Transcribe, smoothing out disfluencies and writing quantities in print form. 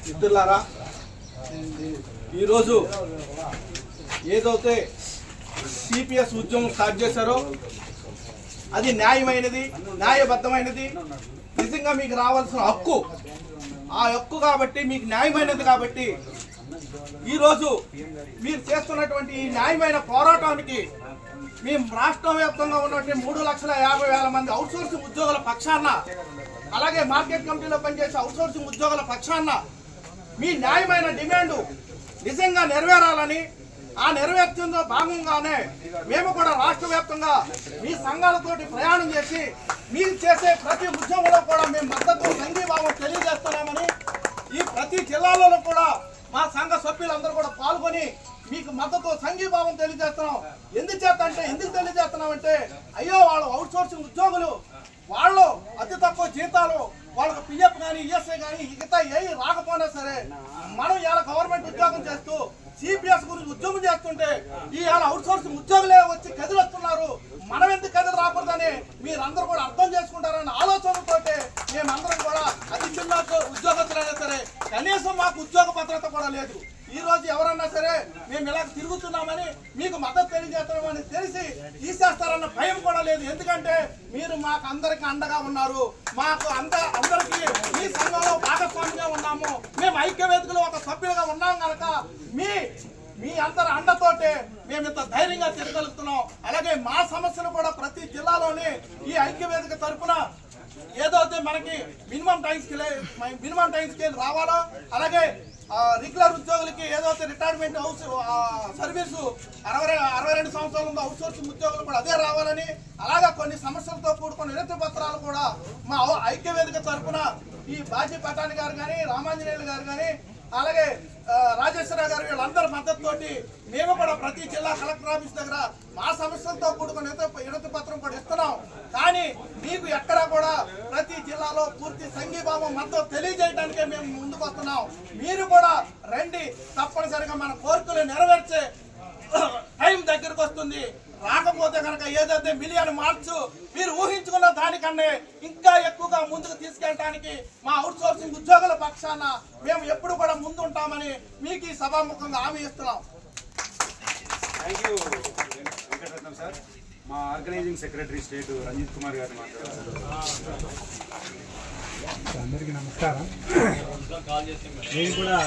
మిత్రులారా, ఈరోజు ఏదైతే సిపిఎస్ ఉద్యమం స్టార్ట్ చేశారో అది న్యాయమైనది, న్యాయబద్ధమైనది, నిజంగా మీకు రావాల్సిన హక్కు, ఆ హక్కు కాబట్టి మీకు న్యాయమైనది కాబట్టి ఈరోజు మీరు చేస్తున్నటువంటి ఈ న్యాయమైన పోరాటానికి మేము రాష్ట్ర వ్యాప్తంగా ఉన్నటువంటి 3,50,000 మంది అవుట్సోర్సింగ్ ఉద్యోగుల పక్షాన, అలాగే మార్కెట్ కమిటీలో పనిచేసే అవుట్సోర్సింగ్ ఉద్యోగుల పక్షాన మీ న్యాయమైన డిమాండ్ నిజంగా నెరవేరాలని, ఆ నెరవేర్చడంలో భాగంగానే మేము కూడా రాష్ట్ర వ్యాప్తంగా మీ సంఘాలతోటి ప్రయాణం చేసి మీరు చేసే ప్రతి ఉద్యమంలో కూడా మేము మద్దతు సంఘీభావం తెలియజేస్తున్నామని, ఈ ప్రతి జిల్లాలలో కూడా మా సంఘ సభ్యులందరూ కూడా పాల్గొని మీకు మద్దతు సంఘీభావం తెలియజేస్తున్నాం. ఎందుకు తెలియజేస్తున్నామంటే అయ్యో వాళ్ళు అవుట్సోర్సింగ్ ఉద్యోగులు, వాళ్ళు అతి తక్కువ జీతాలు, వాళ్ళకి పిఎఫ్ కానీ ఈఎస్ఐ కానీ మిగతా ఏవి రాకపోయినా సరే మనం ఇవాళ గవర్నమెంట్ ఉద్యోగం చేస్తూ సిపిఎస్ గురించి ఉద్యమం చేస్తుంటే ఇవాళ అవుట్సోర్సింగ్ ఉద్యోగులే వచ్చి కదిలొస్తున్నారు, మనం ఎందుకు కదిలి రాకూడదని మీరందరూ కూడా అర్థం చేసుకుంటారన్న ఆలోచనతో మేమందరం కూడా అతి చిన్న ఉద్యోగస్తులైనా సరే కనీసం మాకు ఉద్యోగ భద్రత కూడా లేదు. ఈ రోజు ఎవరన్నా సరే మేము ఇలా తిరుగుతున్నామని మీకు మద్దతు తెలియజేస్తున్నామని తెలిసి తీసేస్తారన్న భయం కూడా లేదు. ఎందుకంటే మీరు మాకు అందరికి అండగా ఉన్నారు, మాకు అందరికీ మీ సంఘంలో భాగస్వామిగా ఉన్నాము, మేము ఐక్యవేదికలో ఒక సభ్యులుగా ఉన్నాం కనుక మీ అందరి అండతోటే మేము ఇంత ధైర్యంగా తిరగలుగుతున్నాం. అలాగే మా సమస్యలు కూడా ప్రతి జిల్లాలోని ఈ ఐక్యవేదిక తరఫున ఏదైతే మనకి మినిమం టైం స్కేల్ రావాలో, అలాగే రెగ్యులర్ ఉద్యోగులకి ఏదైతే రిటైర్మెంట్ సర్వీసు 62 సంవత్సరాల ఉంది అవుట్సోర్సింగ్ ఉద్యోగులు కూడా అదే రావాలని, అలాగే కొన్ని సమస్యలతో కూడుకున్న వినతి పత్రాలు కూడా మా ఐక్యవేదిక తరఫున ఈ బాజీ పటాని గారు కానీ, రామాంజనేయులు గారు కానీ, అలాగే రాజేశ్వరరావు గారు వీళ్ళందరి మద్దతుతోటి మేము కూడా ప్రతి జిల్లా కలెక్టర్ ఆఫీస్ దగ్గర మా సమస్యలతో కూడుకున్న వినతి పత్రం కూడా ఇస్తున్నాం. కానీ మీకు ఎక్కడా కూడా ప్రతి జిల్లాలో పూర్తి సంఘీభావం మద్దతు తెలియజేయడానికే మేము ముందుకు వస్తున్నాం. మీరు కూడా రండి, తప్పనిసరిగా మన కోరికలు నెరవేర్చే టైం దగ్గరకు వస్తుంది. రాకపోతే కనుక ఏదైతే మిలియన్ మార్చ్ మీరు ఊహించుకున్న దానికన్నా ఇంకా ఎక్కువగా ముందుకు తీసుకెళ్ళడానికి మా అవుట్సోర్సింగ్ ఉద్యోగుల పక్షాన మేము ఎప్పుడు కూడా ముందుంటామని మీకు ఈ సభాముఖంగా హామీ ఇస్తున్నాం. Thank you Venkataratnam sir. మా organising secretary state Ranjith Kumar గారిని మాట్లాడారు. అందరికీ నమస్కారం. నేను కూడా